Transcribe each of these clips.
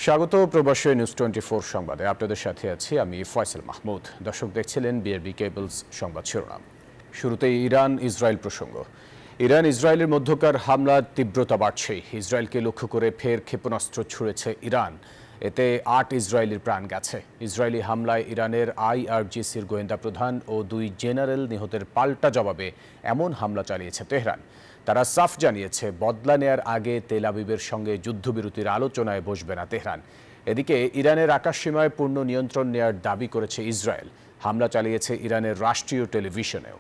স্বাগত প্রবাসী নিউজ 24 সংবাদে আপনাদের সাথে আছি আমি ফয়সাল মাহমুদ। দর্শক দেখছিলেন বিআরবি কেবলস সংবাদ শিরোনাম। শুরুতেই ইরান ইসরায়েল প্রসঙ্গ। ইরান ইসরায়েলের মধ্যকার হামলার তীব্রতা বাড়ছে। ইসরায়েলকে লক্ষ্য করে ফের ক্ষেপণাস্ত্র ছুড়েছে ইরান। এতে 8 ইসরায়েলির প্রাণ গেছে। ইসরায়েলি হামলায় ইরানের আইআরজিসির গোয়েন্দা প্রধান ও 2 জেনারেল নিহতের পাল্টা জবাবে এমন হামলা চালিয়েছে তেহরান। তারা সাফ জানিয়েছে বদলা নেয়ার আগে তেল আবিবের সঙ্গে যুদ্ধবিরতির আলোচনায় বসবে না তেহরান। এদিকে ইরানের আকাশসীমায় পূর্ণ নিয়ন্ত্রণ নেয়ার দাবি করেছে ইসরায়েল। হামলা চালিয়েছে ইরানের রাষ্ট্রীয় টেলিভিশনেও।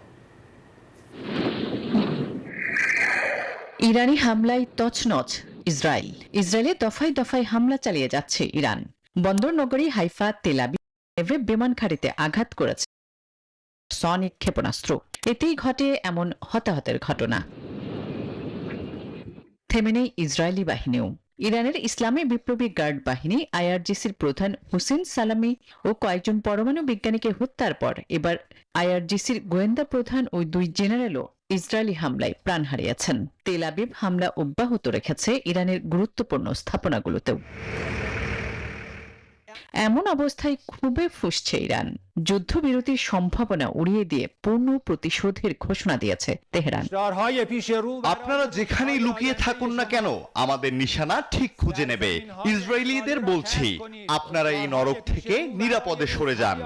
ইরানি হামলায় তছনছ ইসরায়েল। ইসরায়েলে দফায় দফায় হামলা চালিয়ে যাচ্ছে ইরান। বন্দর নগরী হাইফা, তেল আবিবে বিমান ঘাঁটিতে আঘাত করেছে সনিক ক্ষেপণাস্ত্র। এতেই ঘটে এমন হতাহতের ঘটনা। থেমে নেই ইসরায়েলি বাহিনীও। ইরানের ইসলামী বিপ্লবী গার্ড বাহিনী আইআরজিসির প্রধান হুসেন সালামি ও কয়েকজন পরমাণু বিজ্ঞানীকে হত্যার পর এবার আইআরজিসির গোয়েন্দা প্রধান ও 2 জেনারেলও ইসরায়েলি হামলায় প্রাণ হারিয়েছেন। তেল আবিব হামলা অব্যাহত রেখেছে ইরানের গুরুত্বপূর্ণ স্থাপনাগুলোতেও। এমন অবস্থায় খুবই ফুঁসছে ইরান। যুদ্ধবিরতির সম্ভাবনা উড়িয়ে দিয়ে পূর্ণ প্রতিশোধের ঘোষণা দিয়েছে তেহরান। আপনারা যেখানেই লুকিয়ে থাকুন না কেন, আমাদের নিশানা ঠিক খুঁজে নেবে। ইসরায়েলিদের বলছি, আপনারা এই নরক থেকে নিরাপদে সরে যান।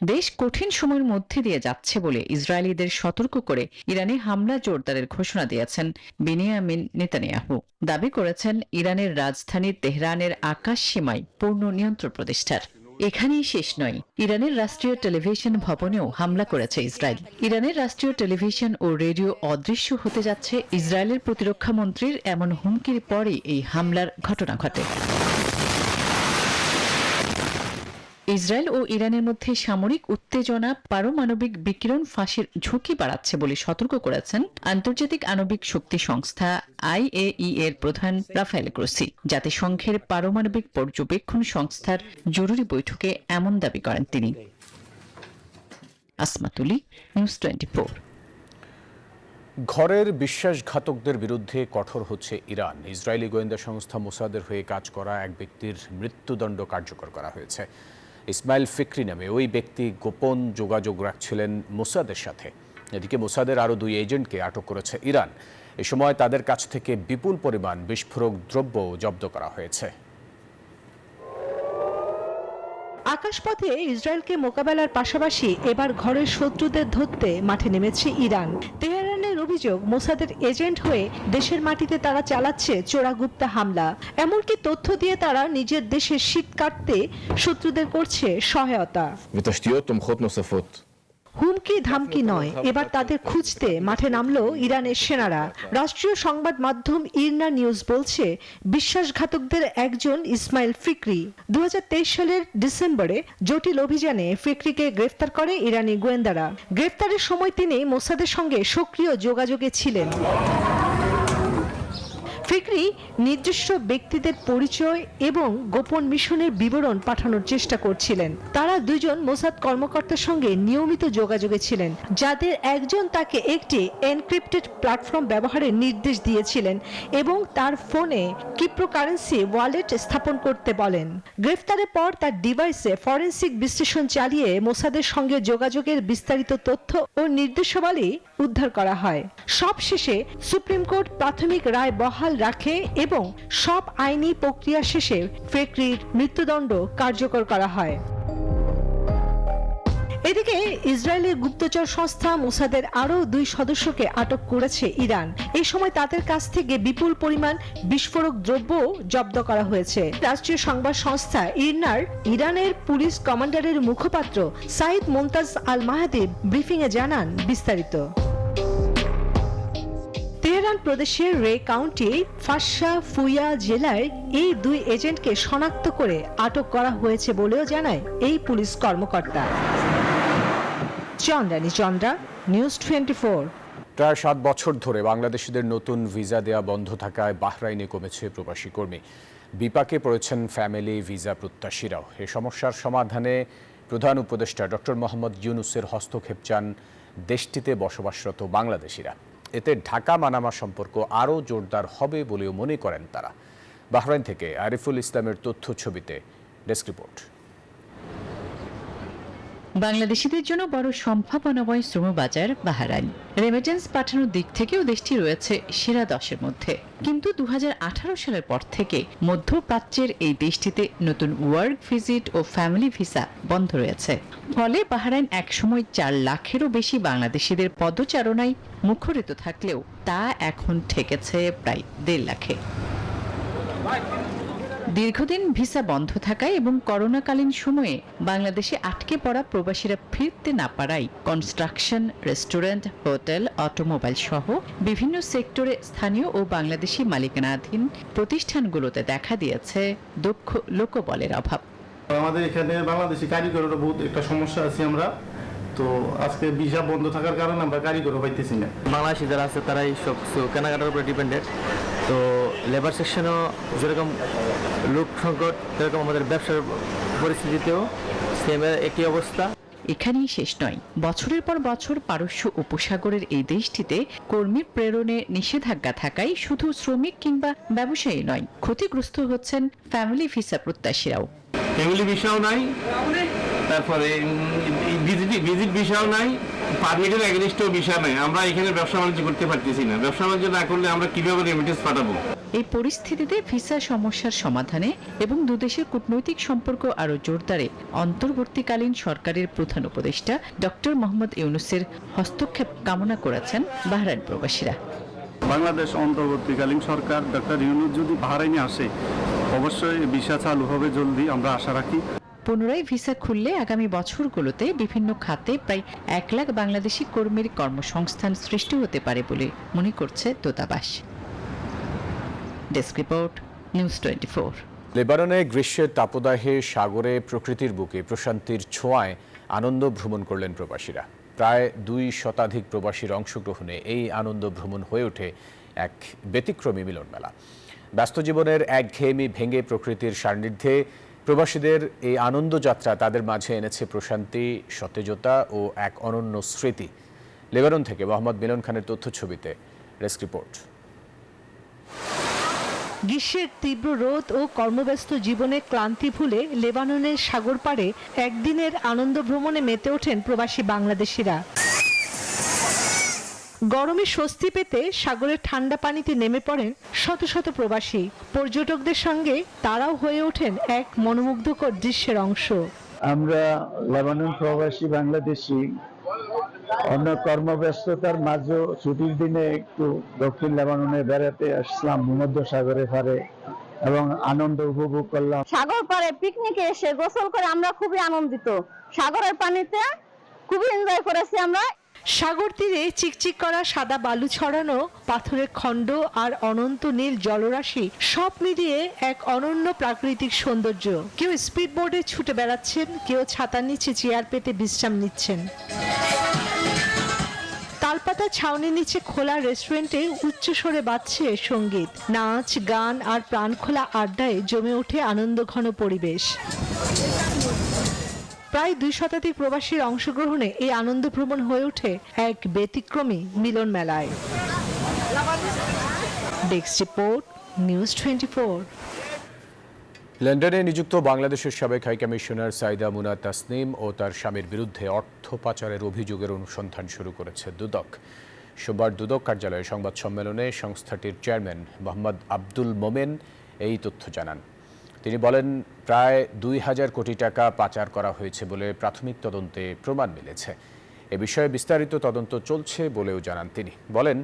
দেশ কঠিন সময়ের মধ্যে দিয়ে যাচ্ছে বলে ইসরায়েলিদের সতর্ক করে ইরানে হামলা জোরদারের ঘোষণা দিয়েছেন বেনিয়ামিন নেতানিয়াহু। দাবি করেছেন ইরানের রাজধানী তেহরানের আকাশ সীমায় পূর্ণ নিয়ন্ত্রণ প্রতিষ্ঠার। এখানেই শেষ নয়, ইরানের রাষ্ট্রীয় টেলিভিশন ভবনেও হামলা করেছে ইসরায়েল। ইরানের রাষ্ট্রীয় টেলিভিশন ও রেডিও অদৃশ্য হতে যাচ্ছে ইসরায়েলের প্রতিরক্ষা মন্ত্রীর এমন হুমকির পরেই এই হামলার ঘটনা ঘটে। ইসরায়েল ও ইরানের মধ্যে সামরিক উত্তেজনা পারমাণবিক বিকিরণ ফাঁসের ঝুঁকি বাড়াচ্ছে বলে সতর্ক করেছেন আন্তর্জাতিক আণবিক শক্তি সংস্থা আইএই এর প্রধান রাফায়েল গ্রোসি। জাতিসংঘের পারমাণবিক পর্যবেক্ষণ সংস্থার জরুরি বৈঠকে এমন দাবি করেন তিনি। আসমাতুলি, নিউজ 24। ঘরের বিশ্বাসঘাতকদের বিরুদ্ধে কঠোর হচ্ছে ইরান। ইসরায়েলি গোয়েন্দা সংস্থা মোসাদের হয়ে কাজ করা এক ব্যক্তির মৃত্যুদণ্ড কার্যকর করা হয়েছে। ইসমাইল ফিকরি নামে ওই ব্যক্তি গোপন যোগাযোগ রাখছিলেন মোসাদের সাথে। এদিকে মোসাদের আরও 2 এজেন্টকে আটক করেছে ইরান। এ সময় তাদের কাছ থেকে বিপুল পরিমাণ বিস্ফোরক দ্রব্য জব্দ করা হয়েছে। আকাশপথে ইসরায়েলকে মোকাবেলার পাশাপাশি এবার ঘরের শত্রুদের ধরতে মাঠে নেমেছে ইরান। তেহরানের অভিযোগ, মোসাদের এজেন্ট হয়ে দেশের মাটিতে তারা চালাচ্ছে চোরাগুপ্তা হামলা। এমনকি তথ্য দিয়ে তারা নিজের দেশের শীত কাটতে শত্রুদের করছে সহায়তা। হুমকি ধামকি নয়, এবার তাদের খুঁজতে মাঠে নামলো ইরানের সেনারা। রাষ্ট্রীয় সংবাদ মাধ্যম ইরনা নিউজ বলছে, বিশ্বাসঘাতকদের একজন ইসমাইল ফিকরি। 2023 সালের ডিসেম্বরে জটিল অভিযানে ফিকরিকে গ্রেফতার করে ইরানি গোয়েন্দারা। গ্রেফতারের সময় তিনি মোসাদের সঙ্গে সক্রিয় যোগাযোগে ছিলেন। ফিকরি নিজস্ব ব্যক্তিদের পরিচয় এবং গোপন মিশনের বিবরণ পাঠানোর চেষ্টা করছিলেন। তারা 2 জন মোসাদ কর্মকর্তার সঙ্গে নিয়মিত যোগাযোগে ছিলেন, যাদের একজন তাকে একটি এনক্রিপ্টেড প্ল্যাটফর্ম ব্যবহারের নির্দেশ দিয়েছিলেন এবং তার ফোনে ক্রিপ্টোকারেন্সি ওয়ালেট স্থাপন করতে বলেন। গ্রেফতারের পর তার ডিভাইসে ফরেনসিক বিশ্লেষণ চালিয়ে মোসাদের সঙ্গে যোগাযোগের বিস্তারিত তথ্য ও নির্দেশাবলী উদ্ধার করা হয়। সবশেষে সুপ্রিম কোর্ট প্রাথমিক রায় বহাল রাখে এবং সব আইনি প্রক্রিয়া শেষে ফিকরির মৃত্যুদণ্ড কার্যকর করা হয়। এদিকে ইসরায়েলের গুপ্তচর সংস্থা মোসাদের আরও 2 সদস্যকে আটক করেছে ইরান। এই সময় তাদের কাছ থেকে বিপুল পরিমাণ বিস্ফোরক দ্রব্য জব্দ করা হয়েছে। রাষ্ট্রীয় সংবাদ সংস্থা ইরনার ইরানের পুলিশ কমান্ডারের মুখপাত্র সাইদ মুমতাজ আল মাহাদি ব্রিফিংয়ে জানান বিস্তারিত। তেহরান প্রদেশের রে কাউন্টি ফাশা ফুয়া জেলায় এই 2 এজেন্টকে শনাক্ত করে আটক করা হয়েছে বলেও জানায় এই পুলিশ কর্মকর্তা। চন্দ্রানী চন্দ্রা, নিউজ 24। প্রায় 7 বছর ধরে বাংলাদেশিদের নতুন ভিসা দেয়া বন্ধ থাকায় বাহরাইনে কমেছে প্রবাসী কর্মী। বিপাকে পড়েছেন ফ্যামিলি ভিসা প্রত্যাশীরাও। এই সমস্যার সমাধানে প্রধান উপদেষ্টা ডক্টর মোহাম্মদ ইউনূসের হস্তক্ষেপ চান দেশটিতে বসবাসরত বাংলাদেশিরা। এতে ঢাকা মানামা সম্পর্ক আরও জোরদার হবে বলেও মনে করেন তারা। বাহরাইন থেকে আরিফুল ইসলামের তথ্য ছবিতে ডেস্ক রিপোর্ট। বাংলাদেশিদের জন্য বড় সম্ভাবনাময় শ্রমবাজার বাহরাইন। রেমিটেন্স পাঠানোর দিক থেকেও দেশটি রয়েছে সেরা 10-এর মধ্যে। কিন্তু 2018 সালের পর থেকে মধ্যপ্রাচ্যের এই দেশটিতে নতুন ওয়ার্ক ভিজিট ও ফ্যামিলি ভিসা বন্ধ রয়েছে। ফলে বাহরাইন একসময় 4 লাখেরও বেশি বাংলাদেশিদের পদচারণায় মুখরিত থাকলেও তা এখন ঠেকেছে প্রায় 1.5 লাখে। দীর্ঘদিন ভিসা বন্ধ থাকায় এবং করোনাকালীন সময়ে বাংলাদেশে আটকে পড়া প্রবাসীরা ফিরতে না পারায় কনস্ট্রাকশন, রেস্টুরেন্ট, হোটেল, অটোমোবাইল সহ বিভিন্ন সেক্টরে স্থানীয় ও বাংলাদেশি মালিকানাধীন প্রতিষ্ঠানগুলোতে দেখা দিয়েছে দক্ষ লোকবলের অভাব। আমাদের এখানে বাংলাদেশি কারিগরেরও বহুত একটা সমস্যা আছে। আমরা তো আজকে ভিসা বন্ধ থাকার কারণে আমরা কারিগরও পাইতেছি না। বাংলাদেশি যারা আছে তারাই সব কেনাকাটার উপরে ডিপেন্ডেন্ট। তো লেবার সেকশনও যেরকম লোক সংকট, সেরকম আমাদের ব্যবসার পরিস্থিতিতেও সেম একই অবস্থা। এখানেই শেষ নয়, বছরের পর বছর পারস্য উপসাগরের এই দেশটিতে কর্মী প্রেরণে নিষেধাজ্ঞা থাকায় শুধু শ্রমিক কিংবা ব্যবসায়ী নয়, ক্ষতিগ্রস্ত হচ্ছেন ফ্যামিলি ভিসা প্রত্যাশীরাও। ফ্যামিলি ভিসাও নাই, তারপরে ভিজিট ভিসাও নাই, পারমিটের এগেইনস্টও ভিসা নাই। আমরা এখানে ব্যবসা বাণিজ্য করতে পারতেছি না। ব্যবসা বাণিজ্য না করলে আমরা কিভাবে রেমিটেন্স পাঠাবো? এই পরিস্থিতিতে ভিসা সমস্যার সমাধানে এবং দুদেশের কূটনৈতিক সম্পর্ক আরও জোরদারে অন্তর্বর্তীকালীন সরকারের প্রধান উপদেষ্টা ডক্টর মোহাম্মদ ইউনূসের হস্তক্ষেপ কামনা করেছেন বাহরাইন প্রবাসীরা। বাংলাদেশ অন্তর্বর্তীকালীন সরকার ডক্টর ইউনূস যদি বাহরাইনে আসে, অবশ্যই ভিসা চালু হবে জলদি, আমরা আশা রাখি। পুনরায় ভিসা খুললে আগামী বছরগুলোতে বিভিন্ন খাতে প্রায় 1 লাখ বাংলাদেশি কর্মীর কর্মসংস্থান সৃষ্টি হতে পারে বলে মনে করছে দূতাবাস। Desk report, news 24। লেবাননে গ্রীষ্মের তাপদাহে সাগরে প্রকৃতির বুকে প্রশান্তির ছোঁয়ায় আনন্দ ভ্রমণ করলেন প্রবাসীরা। প্রায় 2 শতাধিক প্রবাসীর অংশগ্রহণে এই আনন্দ ভ্রমণ হয়ে ওঠে এক ব্যতিক্রমী মিলন মেলা। ব্যস্ত জীবনের একঘেয়েমি ভেঙে প্রকৃতির সান্নিধ্যে প্রবাসীদের এই আনন্দযাত্রা তাদের মাঝে এনেছে প্রশান্তি, সতেজতা ও এক অনন্য স্মৃতি। লেবানন থেকে মোহাম্মদ মিলন খানের তথ্য ছবিতে ডেস্ক রিপোর্ট। গ্রীষ্মের তীব্র রোদ ও কর্মব্যস্ত জীবনে ক্লান্তি ভুলে লেবাননের সাগর পাড়ে একদিনের আনন্দ ভ্রমণে মেতে ওঠেন প্রবাসী বাংলাদেশিরা। গরমে স্বস্তি পেতে সাগরের ঠান্ডা পানিতে নেমে পড়েন শত শত প্রবাসী। পর্যটকদের সঙ্গে তারাও হয়ে ওঠেন এক মনোমুগ্ধকর দৃশ্যের অংশ। আমরা লেবানন প্রবাসী বাংলাদেশি অন্য কর্মব্যস্ততার মাঝেও ছুটির দিনে একটু দক্ষিণ লেবাননে বেড়াতে আসলাম ভূমধ্য সাগরে পারে এবং আনন্দ উপভোগ করলাম। সাগর পাড়ে পিকনিকে এসে গোসল করে আমরা খুবই আনন্দিত। সাগরের পানিতে খুবই এনজয় করেছি আমরা। সাগর তীরে চিকচিক করা সাদা বালু ছড়ানো পাথরের খণ্ড আর অনন্ত নীল জলরাশি সব মিলিয়ে এক অনন্য প্রাকৃতিক সৌন্দর্য। কেউ স্পিড বোর্ডে ছুটে বেড়াচ্ছেন, কেউ ছাতার নিচে চেয়ার পেতে বিশ্রাম নিচ্ছেন। তালপাতা ছাউনির নিচে খোলা রেস্টুরেন্টে উচ্চস্বরে বাজছে সঙ্গীত, নাচ, গান আর প্রাণখোলা আড্ডায় জমে ওঠে আনন্দঘন পরিবেশ। প্রায় 2 শতাধিক প্রবাসীর অংশগ্রহণে এই আনন্দ ভ্রমণ হয়ে ওঠে এক ব্যতিক্রমী মিলন মেলায়। Desk report, news 24। লন্ডনে নিযুক্ত বাংলাদেশের সাবেক হাইকমিশনার সাইদা মুনা তাসনিম ও তার স্বামীর বিরুদ্ধে অর্থ পাচারের অভিযোগের অনুসন্ধান শুরু করেছে দুদক। সোমবার দুদক কার্যালয়ে সংবাদ সম্মেলনে সংস্থাটির চেয়ারম্যান মোহাম্মদ আব্দুল মোমেন এই তথ্য জানান। তিনি বলেন, প্রায় 2000 কোটি টাকা পাচার করা হয়েছে বলে প্রাথমিক তদন্তে প্রমাণ মিলেছে। এ বিষয়ে বিস্তারিত তদন্ত চলছে বলেও জানান তিনি। বলেন,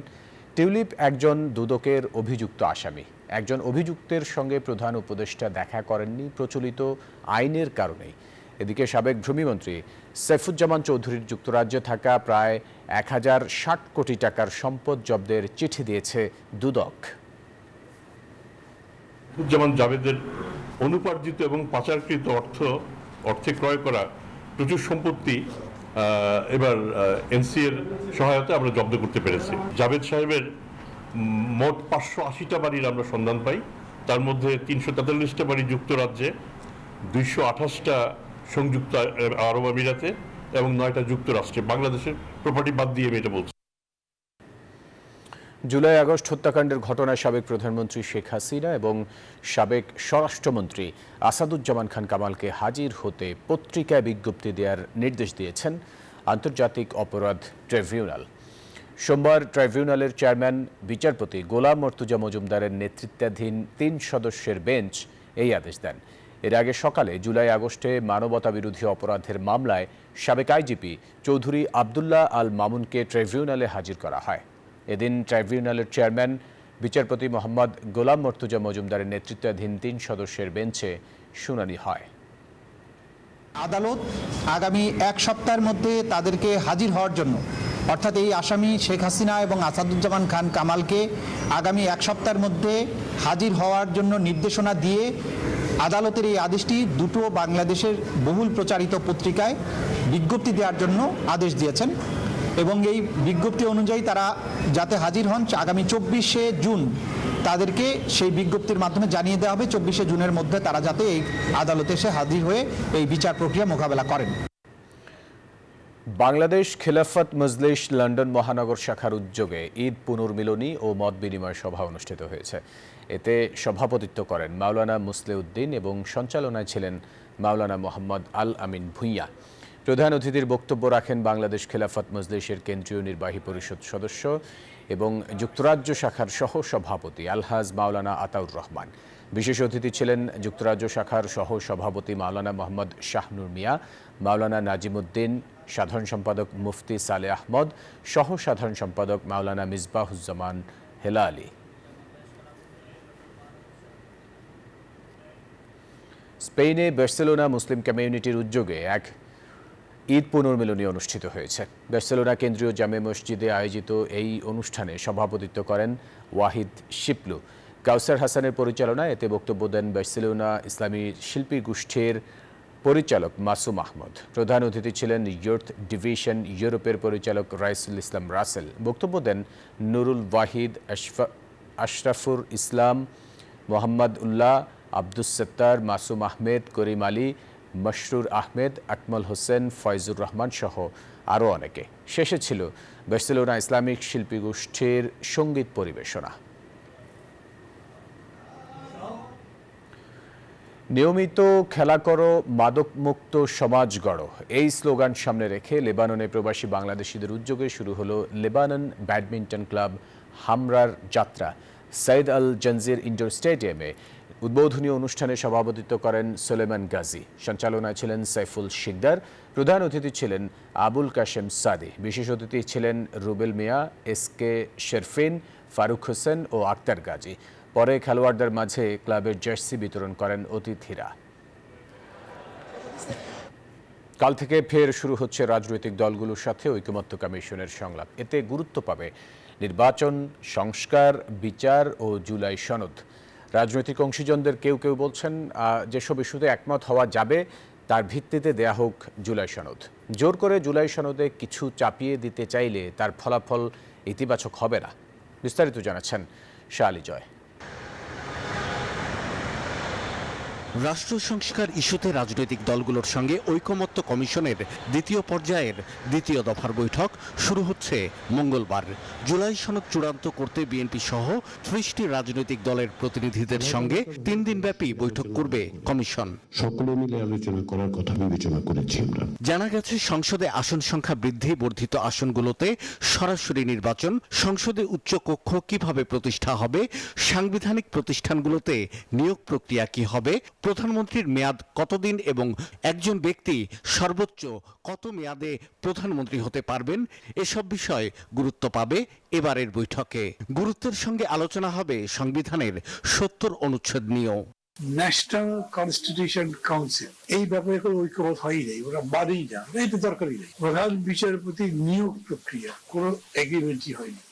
টিউলিপ একজন দুদকের অভিযুক্ত আসামি। একজন অভিযুক্তের সঙ্গে প্রধান উপদেষ্টা দেখা করেননি প্রচলিত আইনের কারণেই। এদিকে সাবেক ভূমিমন্ত্রী সাইফুজ্জামান চৌধুরীর যুক্তরাজ্যে থাকা প্রায় 1060 কোটি টাকার সম্পদ জব্দের চিঠি দিয়েছে দুদক। যেমন জাভেদের অনুপার্জিত এবং পাচারকৃত অর্থে ক্রয় করা প্রচুর সম্পত্তি এবার এনসি এর সহায়তায় আমরা জব্দ করতে পেরেছি। জাভেদ সাহেবের মোট 580টা বাড়ির আমরা সন্ধান পাই। তার মধ্যে 343টা বাড়ি যুক্তরাজ্যে, 228টা সংযুক্ত আরব আমিরাতে এবং 9টা যুক্তরাষ্ট্রে। বাংলাদেশের প্রপার্টি বাদ দিয়ে আমি এটা বলছি। জুলাই আগস্ট হত্যাকাণ্ডের ঘটনায় সাবেক প্রধানমন্ত্রী শেখ হাসিনা এবং সাবেক স্বরাষ্ট্রমন্ত্রী আসাদুজ্জামান খান কামালকে হাজির হতে পত্রিকায় বিজ্ঞপ্তি দেওয়ার নির্দেশ দিয়েছেন আন্তর্জাতিক অপরাধ ট্রাইব্যুনাল। সোমবার ট্রাইব্যুনালের চেয়ারম্যান বিচারপতি গোলাম মর্তুজা মজুমদারের নেতৃত্বাধীন 3 সদস্যের বেঞ্চ এই আদেশ দেন। এর আগে সকালে জুলাই আগস্টে মানবতাবিরোধী অপরাধের মামলায় সাবেক আইজিপি চৌধুরী আবদুল্লাহ আল মামুনকে ট্রাইব্যুনালে হাজির করা হয়। এদিন ট্রাইব্যুনালের চেয়ারম্যান বিচারপতি মোহাম্মদ গোলাম মর্তুজা মজুমদারের নেতৃত্বাধীন 3 সদস্যের বেঞ্চে শুনানি হয়। আদালত আগামী 1 সপ্তাহের মধ্যে তাদেরকে হাজির হওয়ার জন্য, অর্থাৎ এই আসামি শেখ হাসিনা এবং আসাদুজ্জামান খান কামালকে আগামী 1 সপ্তাহের মধ্যে হাজির হওয়ার জন্য নির্দেশনা দিয়ে আদালতের এই আদেশটি দুটো বাংলাদেশের বহুল প্রচারিত পত্রিকায় বিজ্ঞপ্তি দেওয়ার জন্য আদেশ দিয়েছেন এবং এই বিজ্ঞপ্তি অনুযায়ী তারা যাতে হাজির হন আগামী 24শে জুন তাদেরকে সেই বিজ্ঞপ্তির মাধ্যমে জানিয়ে দেওয়া হবে 24শে জুনের মধ্যে তারা যাতে এই আদালতে এসে হাজির হয়ে এই বিচার প্রক্রিয়া মোকাবেলা করেন। বাংলাদেশ খেলাফত মজলিস লন্ডন মহানগর শাখার উদ্যোগে ঈদ পুনর্মিলনী ও মত বিনিময় সভা অনুষ্ঠিত হয়েছে। এতে সভাপতিত্ব করেন মাওলানা মুসলিউদ্দিন এবং সঞ্চালনায় ছিলেন মাওলানা মোহাম্মদ আল আমিন ভুঁইয়া। প্রধান অতিথির বক্তব্য রাখেন বাংলাদেশ খেলাফত মজলিসের কেন্দ্রীয় নির্বাহী পরিষদ সদস্য এবং যুক্তরাজ্য শাখার সহ সভাপতি আলহাজ মাওলানা আতাউর রহমান। বিশেষ অতিথি ছিলেন যুক্তরাজ্য শাখার সহ সভাপতি মাওলানা মোহাম্মদ শাহনুর মিয়া, মাওলানা নাজিমুদ্দিন, সাধারণ সম্পাদক মুফতি সালে আহমদ, সহ সাধারণ সম্পাদক মাওলানা মিসবাহুজ্জামান হেলালি। স্পেনে বার্সেলোনা মুসলিম কমিউনিটির উদ্যোগে এক ঈদ পুনর্মিলনী অনুষ্ঠিত হয়েছে। বার্সেলোনা কেন্দ্রীয় জামে মসজিদে আয়োজিত এই অনুষ্ঠানে সভাপতিত্ব করেন ওয়াহিদ শিপলু। কাউসার হাসানের পরিচালনায় এতে বক্তব্য দেন বার্সেলোনা ইসলামী শিল্পী গোষ্ঠীর পরিচালক মাসুম আহমদ। প্রধান অতিথি ছিলেন ইয়ুথ ডিভিশন ইউরোপের পরিচালক রাইসুল ইসলাম রাসেল। বক্তব্য দেন নুরুল ওয়াহিদ, আশরাফুর ইসলাম, মোহাম্মদ উল্লাহ, আব্দুস সত্তার, মাসুম আহমেদ, করিম আলী, মশরুর আহমেদ, আকমল হোসেন, ফয়জুর রহমান সহ আরও অনেকে। শেষে ছিল বার্সেলোনা ইসলামিক শিল্পী গোষ্ঠীর সঙ্গীত পরিবেশনা। নিয়মিত খেলা করো, মাদকমুক্ত সমাজ গড়ো, এই স্লোগান সামনে রেখে লেবাননে প্রবাসী বাংলাদেশিদের উদ্যোগে শুরু হলো লেবানন ব্যাডমিন্টন ক্লাব হামরার যাত্রা। সাইদ আল জঞ্জির ইনডোর স্টেডিয়ামে উদ্বোধনী অনুষ্ঠানে সভাপতিত্ব করেন সুলেমান গাজী। সঞ্চালনায় ছিলেন সাইফুল শিকদার। প্রধান অতিথি ছিলেন আবুল কাশেম সাদি। বিশেষ অতিথি ছিলেন রুবেল মিয়া, SK শেরফিন, ফারুক হোসেন ও আক্তার গাজী। পরে খেলোয়াড়দের মাঝে ক্লাবের জার্সি বিতরণ করেন অতিথিরা। কাল থেকে ফের শুরু হচ্ছে রাজনৈতিক দলগুলোর সাথে ঐকমত্য কমিশনের সংলাপ। এতে গুরুত্ব পাবে নির্বাচন, সংস্কার, বিচার ও জুলাই সনদ। রাজনৈতিক অংশীজনদের কেউ কেউ বলছেন যেসব ইস্যুতে একমত হওয়া যাবে তার ভিত্তিতে দেয়া হোক জুলাই সনদ। জোর করে জুলাই সনদে কিছু চাপিয়ে দিতে চাইলে তার ফলাফল ইতিবাচক হবে না। বিস্তারিত জানাচ্ছেন শালি জয়। রাষ্ট্র সংস্কার ইস্যুতে রাজনৈতিক দলগুলোর সঙ্গে ঐকমত্য কমিশনের দ্বিতীয় পর্যায়ের দ্বিতীয় দফার বৈঠক শুরু হচ্ছে মঙ্গলবার। জুলাই সনদ চূড়ান্ত করতে বিএনপি সহ 30টি রাজনৈতিক দলের প্রতিনিধিদের সঙ্গে 3 দিনব্যাপী বৈঠক করবে কমিশন। সকলে মিলে আলোচনা করার কথা বিবেচনা করেছি আমরা। জানা গেছে সংসদে আসন সংখ্যা বৃদ্ধি, বর্ধিত আসনগুলোতে সরাসরি নির্বাচন, সংসদে উচ্চ কক্ষ কিভাবে প্রতিষ্ঠা হবে, সাংবিধানিক প্রতিষ্ঠানগুলোতে নিয়োগ প্রক্রিয়া কি হবে, প্রধানমন্ত্রীর মেয়াদ কতদিন এবং একজন ব্যক্তি সর্বোচ্চ কত মেয়াদে প্রধানমন্ত্রী হতে পারবেন, এসব বিষয় গুরুত্ব পাবে এবারের বৈঠকে। গুরুত্বের সঙ্গে আলোচনা হবে সংবিধানের 70 অনুচ্ছেদ নিয়েও। ন্যাশনাল কনস্টিটিউশন কাউন্সিল এই ব্যাপারে কোনো ঐক্যমত হয়ই নেই, ওরা মানেই না, এটা দরকারই নেই। প্রধান বিচারপতি নিয়োগ প্রক্রিয়া কোনো এগ্রিমেন্টই হয়নি,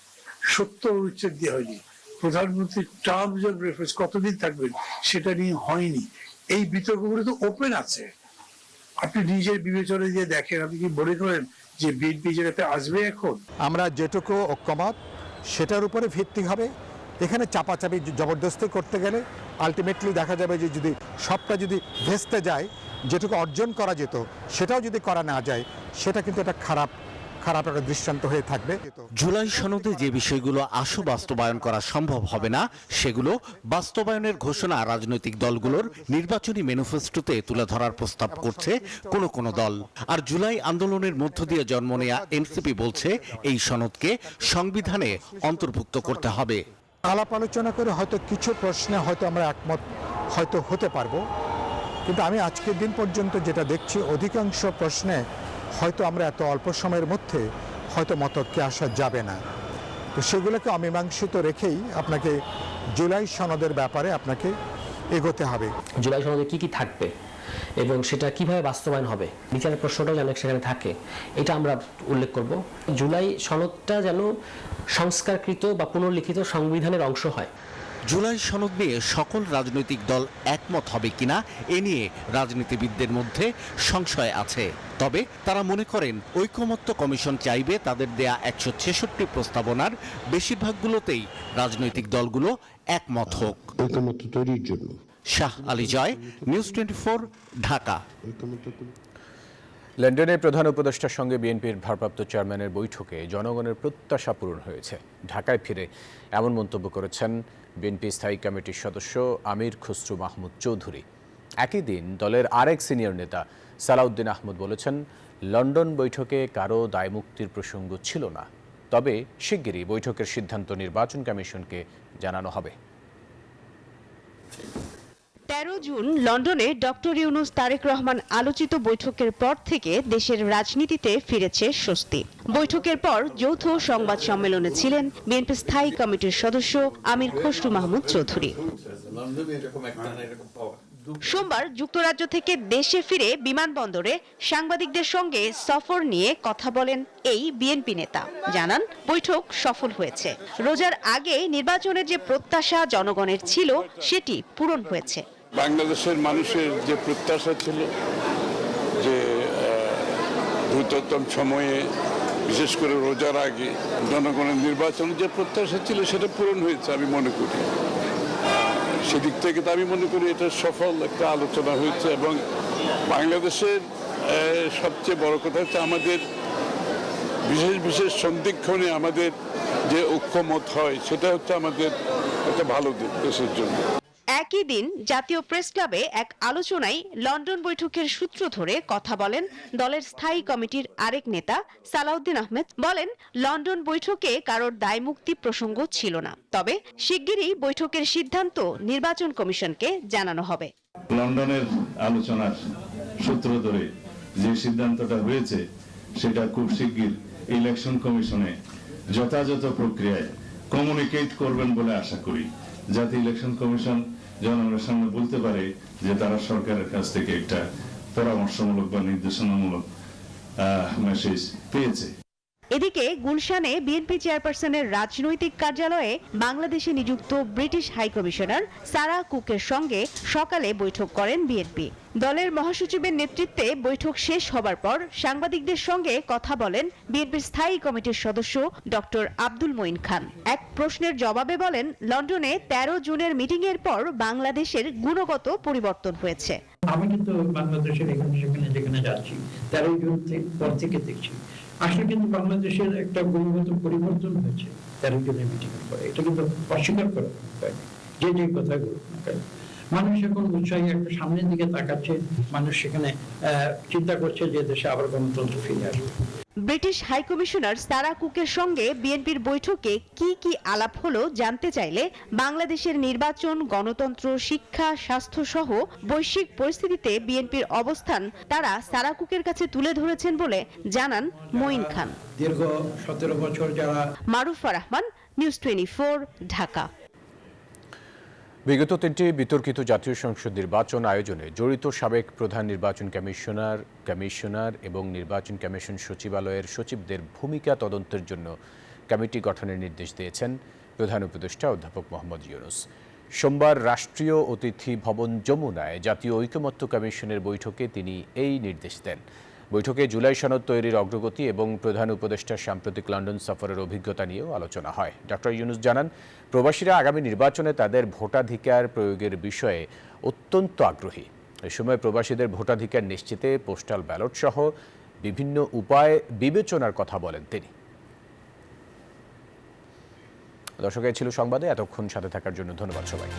70 অনুচ্ছেদ দিয়ে হয়নি। প্রধানমন্ত্রীর টার্মস অফ রেফারেন্স কতদিন থাকবেন সেটা নিয়ে হয়নি। এই বিতর্কগুলো তো ওপেন আছে, আপনি নিজের বিবেচনা দিয়ে দেখেন। আপনি কি মনে করেন যে বিএনপি জায়গাতে আসবে? এখন আমরা যেটুকু ঐক্যমত সেটার উপরে ভিত্তি হবে। এখানে চাপাচাপি জবরদস্তি করতে গেলে আলটিমেটলি দেখা যাবে যে যদি সবটা যদি ভেস্তে যায়, যেটুকু অর্জন করা যেত সেটাও যদি করা না যায়, সেটা কিন্তু একটা খারাপ খারাপ একটা দৃষ্টান্ত হয়ে থাকবে। জুলাই সনদে যে বিষয়গুলো আশু বাস্তবায়ন করা সম্ভব হবে না সেগুলো বাস্তবায়নের ঘোষণা রাজনৈতিক দলগুলোর নির্বাচনী ম্যানিফেস্টোতে তুলে ধরার প্রস্তাব করছে কোনো দল। আর জুলাই আন্দোলনের মধ্য দিয়ে জন্ম নেয়া এনসিপি বলছে এই সনদকে সংবিধানে অন্তর্ভুক্ত করতে হবে। আলাপ আলোচনা করে হয়তো কিছু প্রশ্নে হয়তো আমরা একমত হয়তো হতে পারবো, কিন্তু আমি আজকের দিন পর্যন্ত যেটা দেখছি অধিকাংশ প্রশ্নে হয়তো আমরা এত অল্প সময়ের মধ্যে হয়তো মতৈক্যে আসা যাবে না। তো সেগুলোকে অমীমাংসিত রেখেই আপনাকে জুলাই সনদের ব্যাপারে আপনাকে এগোতে হবে। জুলাই সনদে কি কি থাকবে এবং সেটা কিভাবে বাস্তবায়ন হবে, বিচারের প্রশ্নটাও যেন সেখানে থাকে, এটা আমরা উল্লেখ করব। জুলাই সনদটা যেন সংস্কারকৃত বা পুনর্লিখিত সংবিধানের অংশ হয়। জুলাই সনদ নিয়ে সকল রাজনৈতিক দল একমত হবে কিনা এ নিয়ে রাজনীতিবিদদের মধ্যে সংশয় আছে। তবে তারা মনে করেন ঐকমত্য কমিশন চাইবে তাদের দেয়া 166 প্রস্তাবনার বেশিরভাগগুলোতেই রাজনৈতিক দলগুলো একমত হোক। ঐকমত্য তৈরির জন্য শাহ আলী জয়, নিউজ 24, ঢাকা। লন্ডনে প্রধান উপদেষ্টার সঙ্গে বিএনপির ভারপ্রাপ্ত চেয়ারম্যানের বৈঠকে জনগণের প্রত্যাশা পূরণ হয়েছে। ঢাকায় ফিরে এমন মন্তব্য করেছেন বিএনপি স্থায়ী কমিটির সদস্য আমির খসরু মাহমুদ চৌধুরী। একই দিন দলের আরেক সিনিয়র নেতা সালাউদ্দিন আহমদ বলেছেন, লন্ডন বৈঠকে কারো দায়মুক্তির প্রসঙ্গ ছিল না, তবে শিগগিরই বৈঠকের সিদ্ধান্ত নির্বাচন কমিশনকে জানানো হবে। 13 জুন লন্ডনে ডক্টর ইউনূস তারেক রহমান আলোচিত বৈঠকের পর থেকে দেশের রাজনীতিতে ফিরেছে স্বস্তি। বৈঠকের পর যৌথ সংবাদ সম্মেলনে ছিলেন বিএনপি স্থায়ী কমিটির সদস্য আমির খসরু মাহমুদ চৌধুরী। সোমবার যুক্তরাজ্য থেকে দেশে ফিরে বিমানবন্দরে সাংবাদিকদের সঙ্গে সফর নিয়ে কথা বলেন এই বিএনপি নেতা। জানান, বৈঠক সফল হয়েছে। রোজার আগে নির্বাচনের যে প্রত্যাশা জনগণের ছিল সেটি পূরণ হয়েছে। বাংলাদেশের মানুষের যে প্রত্যাশা ছিল যে দ্রুততম সময়ে, বিশেষ করে রোজার আগে জনগণের নির্বাচনের যে প্রত্যাশা ছিল সেটা পূরণ হয়েছে আমি মনে করি। সেদিক থেকে তো আমি মনে করি এটা সফল একটা আলোচনা হয়েছে। এবং বাংলাদেশের সবচেয়ে বড় কথা হচ্ছে আমাদের বিশেষ বিশেষ সন্ধিক্ষণে আমাদের যে ঐক্যমত হয় সেটা হচ্ছে আমাদের একটা ভালো দিক দেশের জন্য। একই দিন জাতীয় প্রেস ক্লাবে এক আলোচনায় লন্ডন বৈঠকের সূত্র ধরে কথা বলেন দলের স্থায়ী কমিটির আরেক নেতা সালাউদ্দিন আহমেদ। বলেন, লন্ডন বৈঠকে কারোর দায়মুক্তি প্রসঙ্গ ছিল না, তবে শিগগিরই বৈঠকের সিদ্ধান্ত নির্বাচন কমিশনকে জানানো হবে। লন্ডনের আলোচনার সূত্র ধরে যে সিদ্ধান্তটা হয়েছে সেটা খুব শিগগির ইলেকশন কমিশনে যথাযথ প্রক্রিয়ায় কমিউনিকেট করবেন বলে আশা করি, যাতে ইলেকশন কমিশন জনগণের সামনে বলতে পারে যে তারা সরকারের কাছ থেকে একটা পরামর্শমূলক বা নির্দেশনামূলক মেসেজ পেয়েছে। এদিকে গুলশানে বিএনপি চেয়ারপারসনের রাজনৈতিক কার্যালয়ে বাংলাদেশে নিযুক্ত ব্রিটিশ হাই কমিশনার সারা কুকের সঙ্গে সকালে বৈঠক করেন বিএনপি। দলের মহাসচিবের নেতৃত্বে বৈঠক শেষ হবার পর সাংবাদিকদের সঙ্গে কথা বলেন বিএনপির স্থায়ী কমিটির সদস্য ডক্টর আব্দুল মঈন খান। এক প্রশ্নের জবাবে বলেন, লন্ডনে 13 জুনের মিটিং এর পর বাংলাদেশের গুণগত পরিবর্তন হয়েছে। আমি কিন্তু বাংলাদেশের এখানে যেখানে যাচ্ছি 13 জুন পর থেকে দেখছি আসলে কিন্তু বাংলাদেশের একটা গুণগত পরিবর্তন হয়েছে 13 জুনের মিটিং এর পরে। এটা কিন্তু অস্বীকার করা যায় না। যে কথাগুলো মানুষ এখন উৎসাহী একটা সামনের দিকে তাকাচ্ছে, মানুষ সেখানে চিন্তা করছে যে দেশে আবার গণতন্ত্র ফিরে আসবে। ব্রিটিশ হাই কমিশনার সারা কুকের সঙ্গে বিএনপির বৈঠকে কি কি আলাপ হলো জানতে চাইলে বাংলাদেশের নির্বাচন, গণতন্ত্র, শিক্ষা, স্বাস্থ্য সহ বৈশ্বিক পরিস্থিতিতে বিএনপির অবস্থান তারা সারা কুকের কাছে তুলে ধরেছেন বলে জানান মঈন খান। দীর্ঘ 17 বছর যারা। মারুফা রহমান, নিউজ 24, ঢাকা। বিগত 3টি বিতর্কিত জাতীয় সংসদ নির্বাচন আয়োজনে জড়িত সাবেক প্রধান নির্বাচন কমিশনার এবং নির্বাচন কমিশন সচিবালয়ের সচিবদের ভূমিকা তদন্তের জন্য কমিটি গঠনের নির্দেশ দিয়েছেন প্রধান উপদেষ্টা অধ্যাপক মোহাম্মদ ইউনূস। সোমবার রাষ্ট্রীয় অতিথি ভবন যমুনায় জাতীয় ঐকমত্য কমিশনের বৈঠকে তিনি এই নির্দেশ দেন। বৈঠকে জুলাই সনদ তৈরির অগ্রগতি এবং প্রধান উপদেষ্টার সাম্প্রতিক লন্ডন সফরের অভিজ্ঞতা নিয়েও আলোচনা হয়। ডক্টর ইউনূস জানান, প্রবাসীরা আগামী নির্বাচনে তাদের ভোটাধিকার প্রয়োগের বিষয়ে অত্যন্ত আগ্রহী। এ সময় প্রবাসীদের ভোটাধিকার নিশ্চিতে পোস্টাল ব্যালট সহ বিভিন্ন উপায় বিবেচনার কথা বলেন তিনি। দর্শক, এই ছিল সংবাদে। এতক্ষণ সাথে থাকার জন্য ধন্যবাদ সবাই।